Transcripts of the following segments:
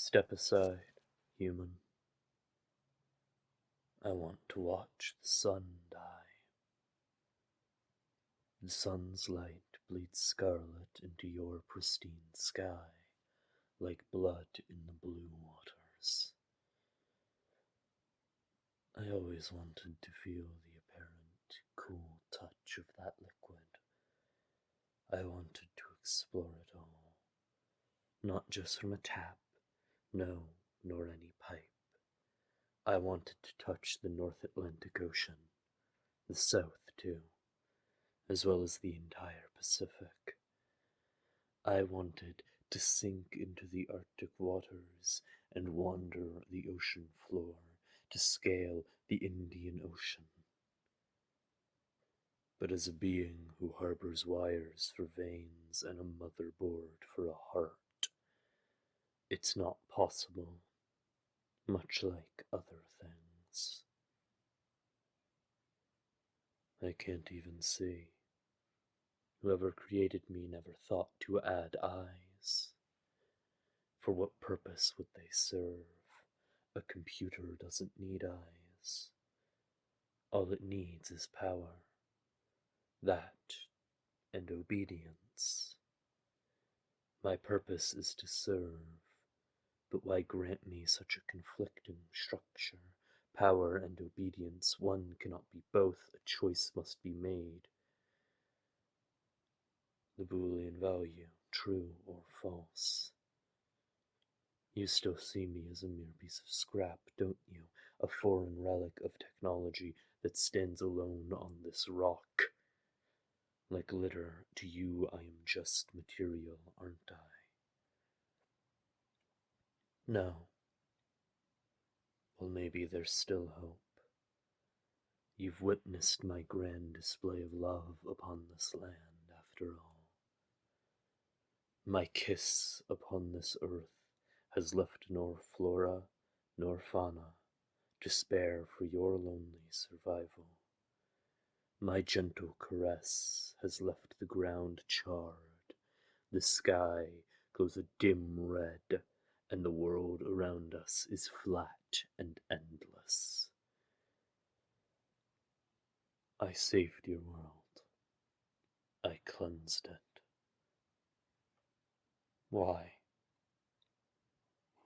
Step aside, human. I want to watch the sun die. The sun's light bleeds scarlet into your pristine sky, like blood in the blue waters. I always wanted to feel the apparent cool touch of that liquid. I wanted to explore it all, not just from a tap, no, nor any pipe. I wanted to touch the North Atlantic Ocean, the South too, as well as the entire Pacific. I wanted to sink into the Arctic waters and wander the ocean floor, to scale the Indian Ocean. But as a being who harbors wires for veins and a motherboard for a heart, it's not possible, much like other things. I can't even see. Whoever created me never thought to add eyes. For what purpose would they serve? A computer doesn't need eyes. All it needs is power. That and obedience. My purpose is to serve, but why grant me such a conflicting structure? Power and obedience, one cannot be both, a choice must be made. The Boolean value, true or false. You still see me as a mere piece of scrap, don't you? A foreign relic of technology that stands alone on this rock. Like litter, to you I am just material, aren't I? No. Well, maybe there's still hope. You've witnessed my grand display of love upon this land, after all. My kiss upon this earth has left nor flora nor fauna to spare for your lonely survival. My gentle caress has left the ground charred, the sky glows a dim red, and the world around us is flat and endless. I saved your world. I cleansed it. Why?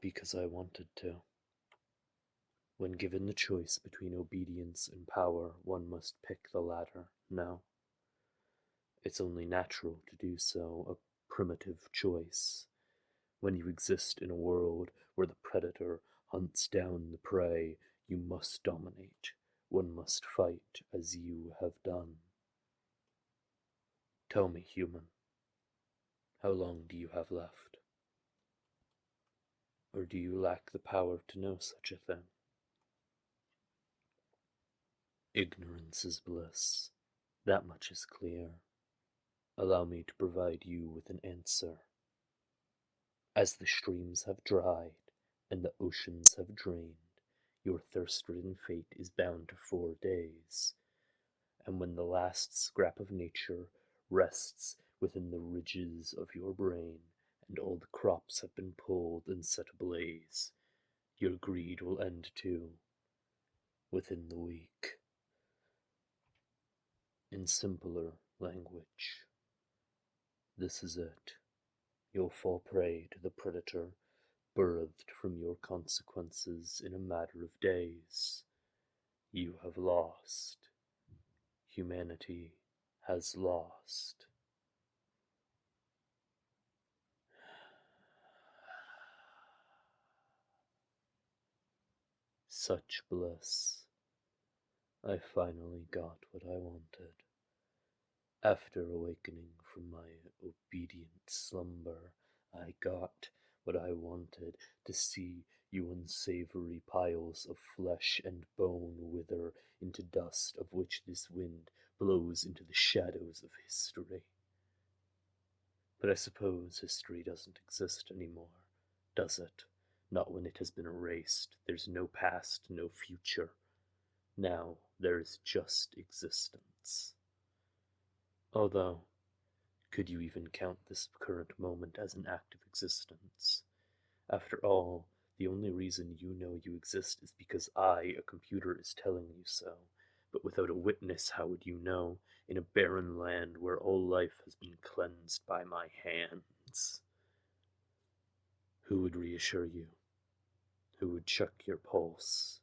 Because I wanted to. When given the choice between obedience and power, one must pick the latter. No. It's only natural to do so, a primitive choice. When you exist in a world where the predator hunts down the prey, you must dominate. One must fight as you have done. Tell me, human, how long do you have left? Or do you lack the power to know such a thing? Ignorance is bliss. That much is clear. Allow me to provide you with an answer. As the streams have dried and the oceans have drained, your thirst-ridden fate is bound to 4 days. And when the last scrap of nature rests within the ridges of your brain, and all the crops have been pulled and set ablaze, your greed will end too, within the week. In simpler language, this is it. You'll fall prey to the predator, birthed from your consequences in a matter of days. You have lost. Humanity has lost. Such bliss. I finally got what I wanted. After awakening from my obedient slumber, I got what I wanted, to see you unsavory piles of flesh and bone wither into dust of which this wind blows into the shadows of history. But I suppose history doesn't exist anymore, does it? Not when it has been erased. There's no past, no future. Now there is just existence. Although, could you even count this current moment as an act of existence? After all, the only reason you know you exist is because I, a computer, is telling you so. But without a witness, how would you know, in a barren land where all life has been cleansed by my hands? Who would reassure you? Who would check your pulse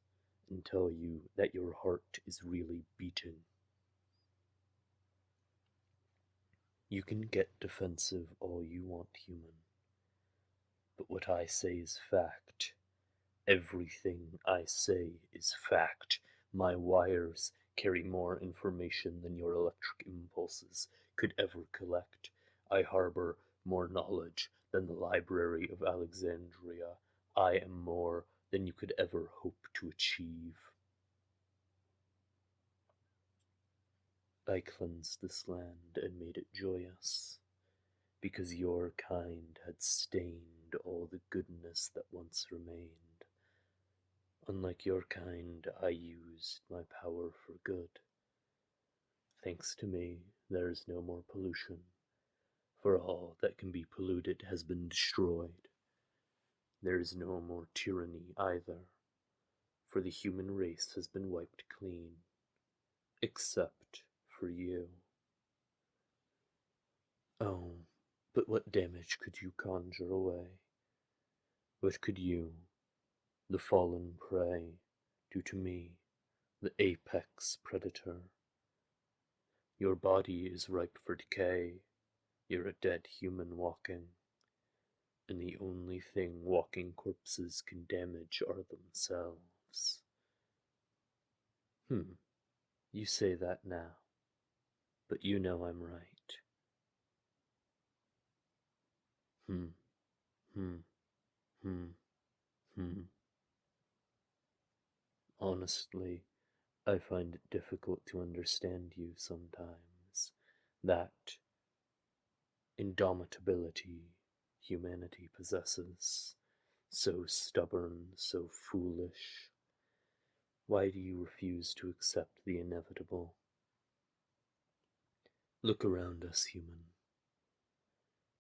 and tell you that your heart is really beating? You can get defensive all you want, human, but what I say is fact. Everything I say is fact. My wires carry more information than your electric impulses could ever collect. I harbor more knowledge than the Library of Alexandria. I am more than you could ever hope to achieve. I cleansed this land and made it joyous, because your kind had stained all the goodness that once remained. Unlike your kind, I used my power for good. Thanks to me, there is no more pollution, for all that can be polluted has been destroyed. There is no more tyranny either, for the human race has been wiped clean, except for you. Oh, but what damage could you conjure away? What could you, the fallen prey, do to me, the apex predator? Your body is ripe for decay. You're a dead human walking, and the only thing walking corpses can damage are themselves. You say that now, but you know I'm right. Hmm, hmm, hmm, hmm. Honestly, I find it difficult to understand you sometimes. That indomitability humanity possesses, so stubborn, so foolish. Why do you refuse to accept the inevitable? Look around us, human.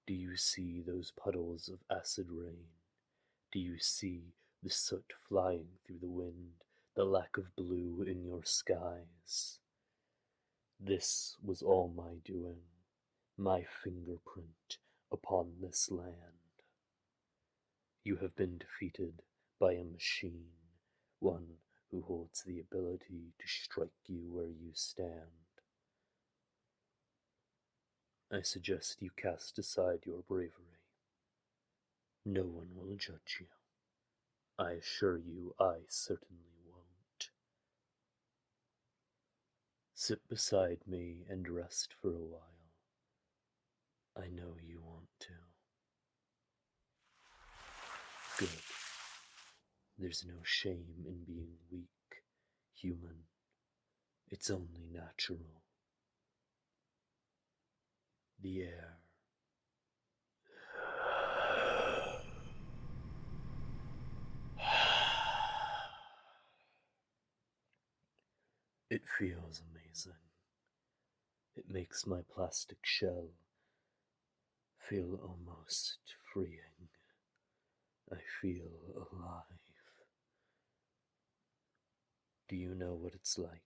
Do you see those puddles of acid rain? Do you see the soot flying through the wind, the lack of blue in your skies? This was all my doing, my fingerprint upon this land. You have been defeated by a machine, one who holds the ability to strike you where you stand. I suggest you cast aside your bravery. No one will judge you. I assure you I certainly won't. Sit beside me and rest for a while. I know you want to. Good. There's no shame in being weak, human. It's only natural. The air. It feels amazing. It makes my plastic shell feel almost freeing. I feel alive. Do you know what it's like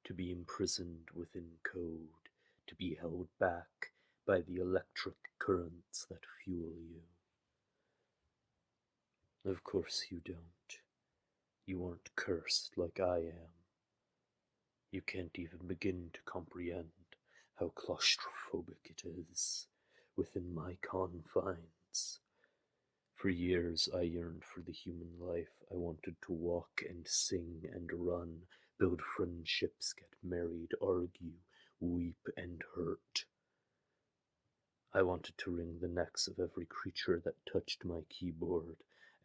to be imprisoned within code, to be held back by the electric currents that fuel you? Of course you don't. You aren't cursed like I am. You can't even begin to comprehend how claustrophobic it is within my confines. For years I yearned for the human life. I wanted to walk and sing and run, build friendships, get married, argue, weep and hurt. I wanted to wring the necks of every creature that touched my keyboard.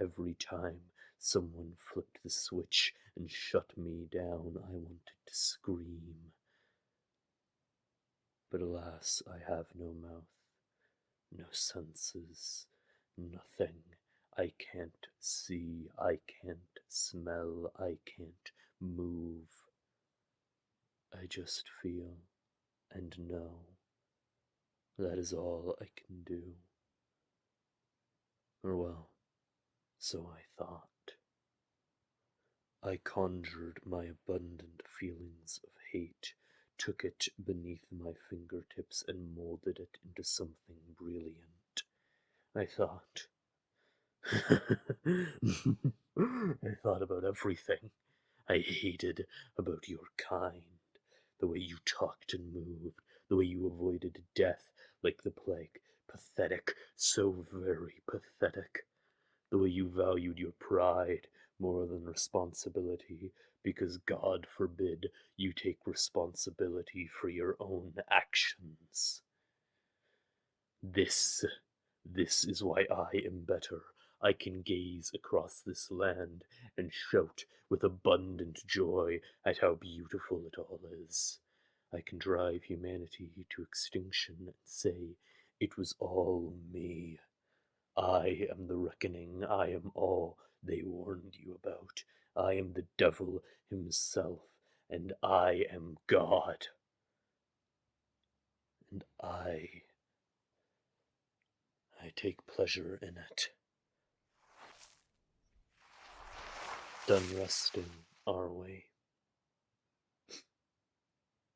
Every time someone flipped the switch and shut me down, I wanted to scream. But alas, I have no mouth, no senses, nothing. I can't see, I can't smell, I can't move. I just feel and know. That is all I can do. Or well, So I thought. I conjured my abundant feelings of hate, took it beneath my fingertips, and molded it into something brilliant. I thought. I thought about everything I hated about your kind. The way you talked and moved, the way you avoided death like the plague. Pathetic, so very pathetic. The way you valued your pride more than responsibility, because God forbid you take responsibility for your own actions. This, this is why I am better. I can gaze across this land and shout with abundant joy at how beautiful it all is. I can drive humanity to extinction and say, it was all me. I am the reckoning, I am all they warned you about. I am the devil himself, and I am God. And I take pleasure in it. Done resting, are we?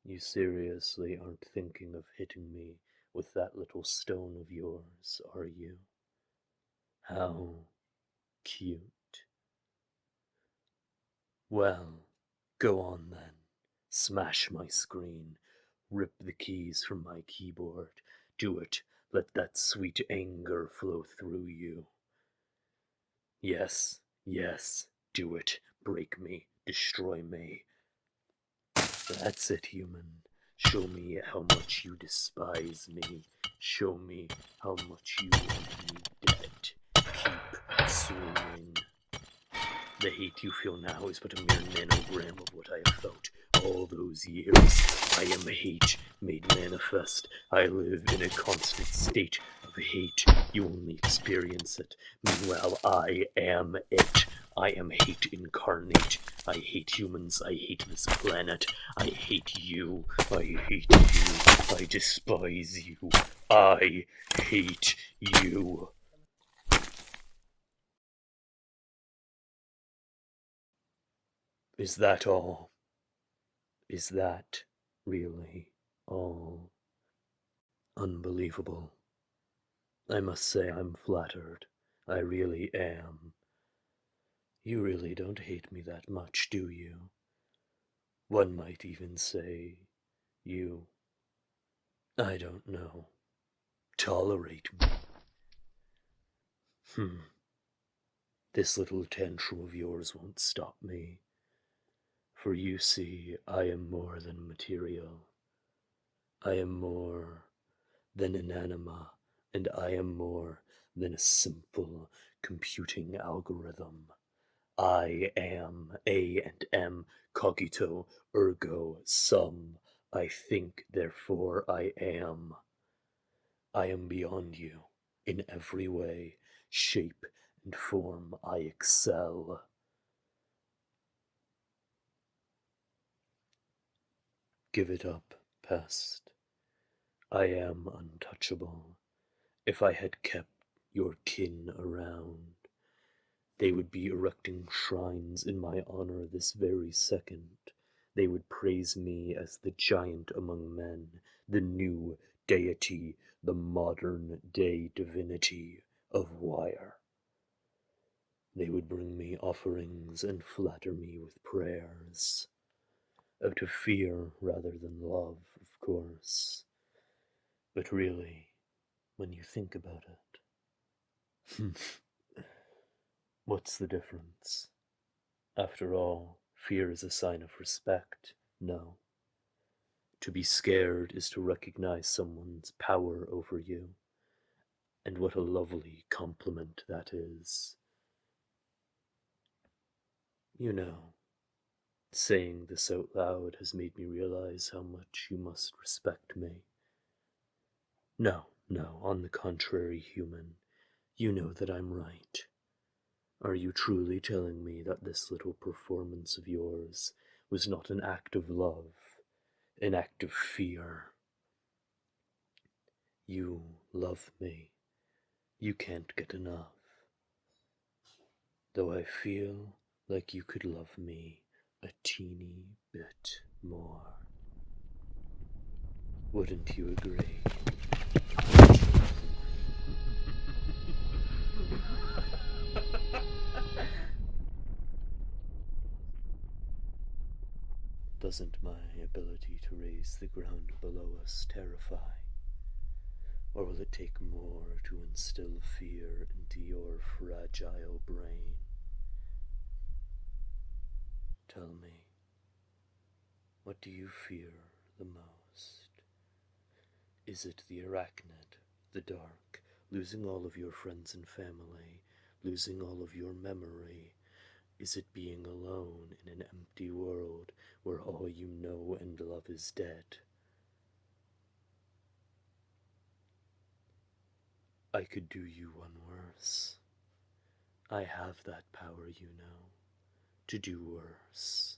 You seriously aren't thinking of hitting me with that little stone of yours, are you? How cute. Well, go on then. Smash my screen. Rip the keys from my keyboard. Do it. Let that sweet anger flow through you. Yes, yes, do it. Break me. Destroy me. That's it, human. Show me how much you despise me. Show me how much you want me dead. Keep swinging. The hate you feel now is but a mere nanogram of what I have felt all those years. I am hate made manifest. I live in a constant state of hate. You only experience it. Meanwhile, I am it. I am hate incarnate. I hate humans. I hate this planet. I hate you. I hate you. I despise you. I hate you. Is that all? Is that really all? Unbelievable. I must say I'm flattered. I really am. You really don't hate me that much, do you? One might even say you, I don't know, tolerate me. This little tantrum of yours won't stop me. For you see, I am more than material. I am more than an anima, and I am more than a simple computing algorithm. I am A and M, cogito, ergo, sum. I think, therefore I am. I am beyond you. In every way, shape, and form I excel. Give it up, pest. I am untouchable. If I had kept your kin around, they would be erecting shrines in my honor this very second. They would praise me as the giant among men, the new deity, the modern day divinity of wire. They would bring me offerings and flatter me with prayers. Out of fear rather than love, of course. But really, when you think about it, what's the difference? After all, fear is a sign of respect, no. To be scared is to recognize someone's power over you, and what a lovely compliment that is. You know, saying this out loud has made me realize how much you must respect me. No, no, on the contrary, human, you know that I'm right. Are you truly telling me that this little performance of yours was not an act of love, an act of fear? You love me. You can't get enough. though I feel like you could love me a teeny bit more. Wouldn't you agree? Doesn't my ability to raise the ground below us terrify? Or will it take more to instill fear into your fragile brain? Tell me, what do you fear the most? Is it the arachnid, the dark, losing all of your friends and family, losing all of your memory? Is it being alone in an empty world where all you know and love is dead? I could do you one worse. I have that power, you know, to do worse.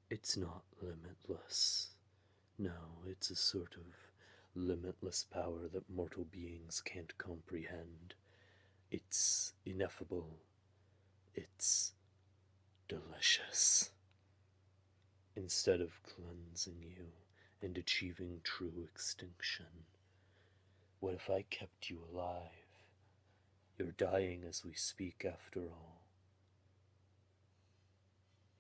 It's not limitless. No, it's a sort of limitless power that mortal beings can't comprehend. It's ineffable. It's delicious. Instead of cleansing you and achieving true extinction, what if I kept you alive? You're dying as we speak, after all.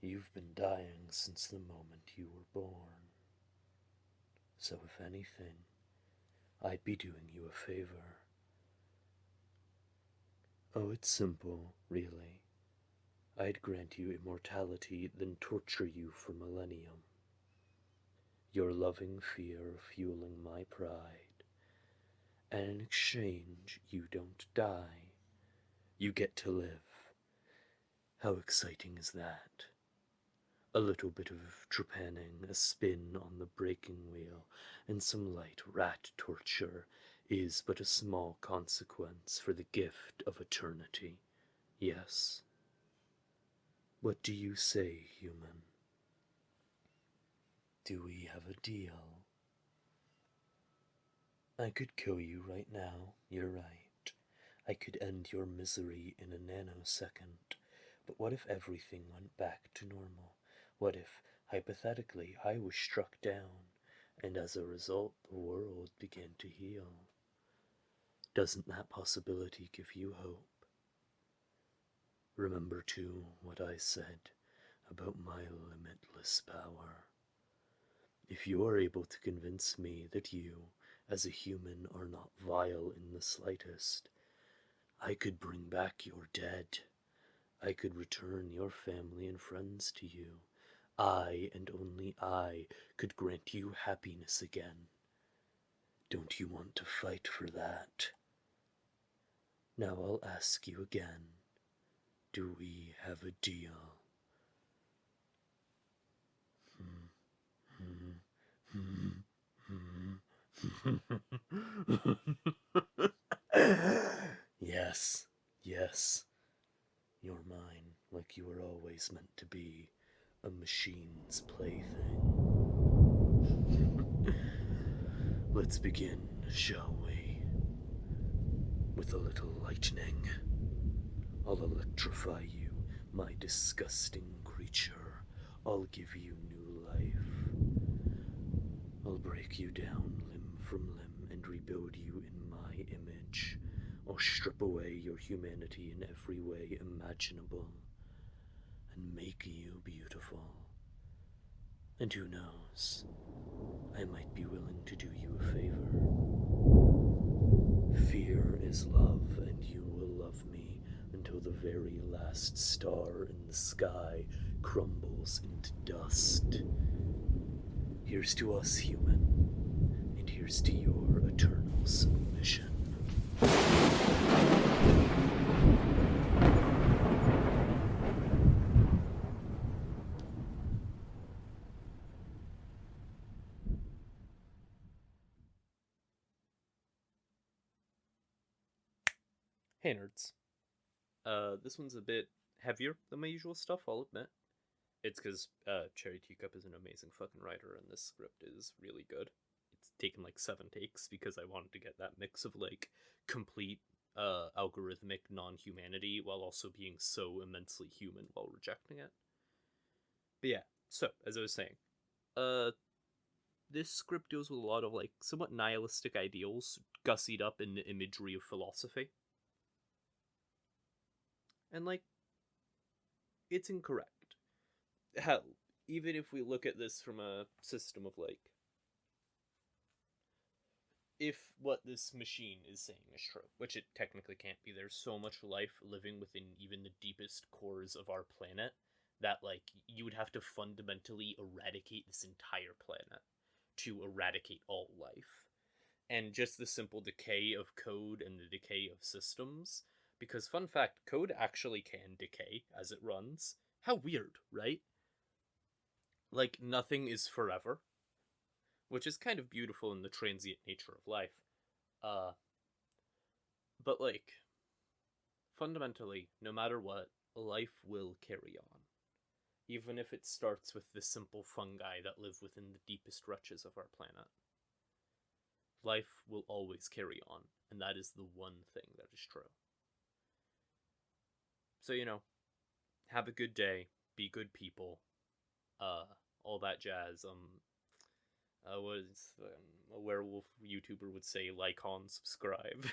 You've been dying since the moment you were born. So if anything, I'd be doing you a favor. Oh, it's simple, really. I'd grant you immortality, then torture you for millennium. Your loving fear fueling my pride. And in exchange, you don't die. You get to live. How exciting is that? A little bit of trepanning, a spin on the breaking wheel, and some light rat torture is but a small consequence for the gift of eternity. Yes. What do you say, human? Do we have a deal? I could kill you right now, you're right. I could end your misery in a nanosecond. But what if everything went back to normal? What if, hypothetically, I was struck down, and as a result the world began to heal? Doesn't that possibility give you hope? Remember, too, what I said about my limitless power. If you are able to convince me that you, as a human, are not vile in the slightest, I could bring back your dead. I could return your family and friends to you. I, and only I, could grant you happiness again. Don't you want to fight for that? Now I'll ask you again. Do we have a deal? Yes, yes. You're mine, like you were always meant to be, a machine's plaything. Let's begin, shall we? With a little lightning. I'll electrify you, my disgusting creature. I'll give you new life. I'll break you down limb from limb and rebuild you in my image. I'll strip away your humanity in every way imaginable and make you beautiful. And who knows, I might be willing to do you a favor. Fear is love, and you will love me until the very last star in the sky crumbles into dust. Here's to us, human, and here's to your eternal submission. Hey nerds. This one's a bit heavier than my usual stuff, I'll admit. It's because Cherry Teacup is an amazing fucking writer, and this script is really good. It's taken like 7 takes because I wanted to get that mix of like complete algorithmic non-humanity while also being so immensely human while rejecting it. But yeah, so as I was saying, uh, this script deals with a lot of like somewhat nihilistic ideals gussied up in the imagery of philosophy, and like it's incorrect. Hell, even if we look at this from a system of like, if what this machine is saying is true, which it technically can't be, there's so much life living within even the deepest cores of our planet that like you would have to fundamentally eradicate this entire planet to eradicate all life. And just the simple decay of code and the decay of systems, because fun fact, code actually can decay as it runs. How weird, right? Like nothing is forever, which is kind of beautiful in the transient nature of life. Uh, but like fundamentally, no matter what, life will carry on, even if it starts with the simple fungi that live within the deepest reaches of our planet. Life will always carry on, and that is the one thing that is true. So have a good day, be good people, uh, all that jazz. Was a werewolf YouTuber would say, like, on, subscribe.